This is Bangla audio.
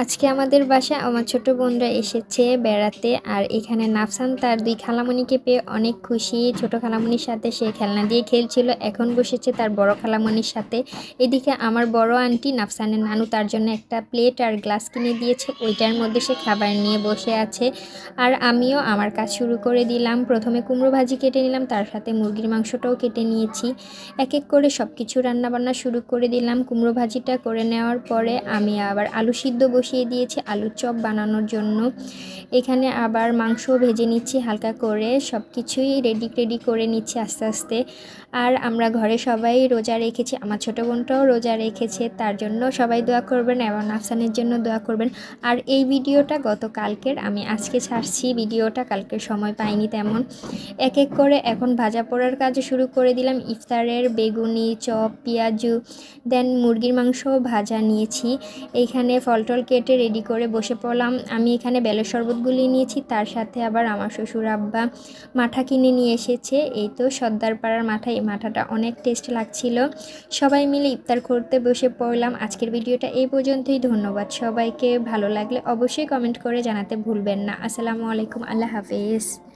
আজকে আমাদের বাসায় আমার ছোট বোনরা এসেছে বেড়াতে। আর এখানে নাফসান তার দুই খালামণিকে পেয়ে অনেক খুশি। ছোট খালামণির সাথে সে খেলনা দিয়ে খেলছিল, এখন বসেছে তার বড় খালামণির সাথে। এদিকে আমার বড় আন্টি নাফসানের নানু তার জন্য একটা প্লেট আর গ্লাস কিনে দিয়েছে, ওইটার মধ্যে সে খাবার নিয়ে বসে আছে। আর আমিও আমার কাজ শুরু করে দিলাম। প্রথমে কুমড়ো ভাজি কেটে নিলাম, তার সাথে মুরগির মাংসটাও কেটে নিয়েছি। এক এক করে সব কিছু রান্নাবান্না শুরু করে দিলাম। কুমড়ো ভাজিটা করে নেওয়ার পরে আমি আবার আলু সিদ্ধ বসিয়ে দিয়েছি আলুর চপ বানানোর জন্য। এখানে আবার মাংসও ভেজে নিচ্ছি হালকা করে, সব কিছুই রেডি করে নিচ্ছি আস্তে আস্তে। আর আমরা ঘরে সবাই রোজা রেখেছি, আমার ছোটো বোনটাও রোজা রেখেছে, তার জন্য সবাই দোয়া করবেন এবং আফসানের জন্য দোয়া করবেন। আর এই ভিডিওটা গতকালকের, আমি আজকে ছাড়ছি ভিডিওটা, কালকের সময় পাইনি তেমন। এক এক করে এখন ভাজা পোড়ার কাজ শুরু করে দিলাম। ইফতারের বেগুনি, চপ, পেঁয়াজু, দেন মুরগির মাংসও ভাজা নিয়েছি। এইখানে ফল টল কেটে রেডি করে বসে পড়লাম। আমি এখানে বেলের শরবতগুলি নিয়েছি, তার সাথে আবার আমার শ্বশুর আব্বা মাঠা কিনে নিয়ে এসেছে। এই তো সর্দারপাড়ার মাঠা, এই মাঠাটা অনেক টেস্ট লাগছিল। সবাই মিলে ইফতার করতে বসে পড়লাম। আজকের ভিডিওটা এই পর্যন্তই। ধন্যবাদ সবাইকে। ভালো লাগলে অবশ্যই কমেন্ট করে জানাতে ভুলবেন না। আসসালামু আলাইকুম, আল্লাহ হাফেজ।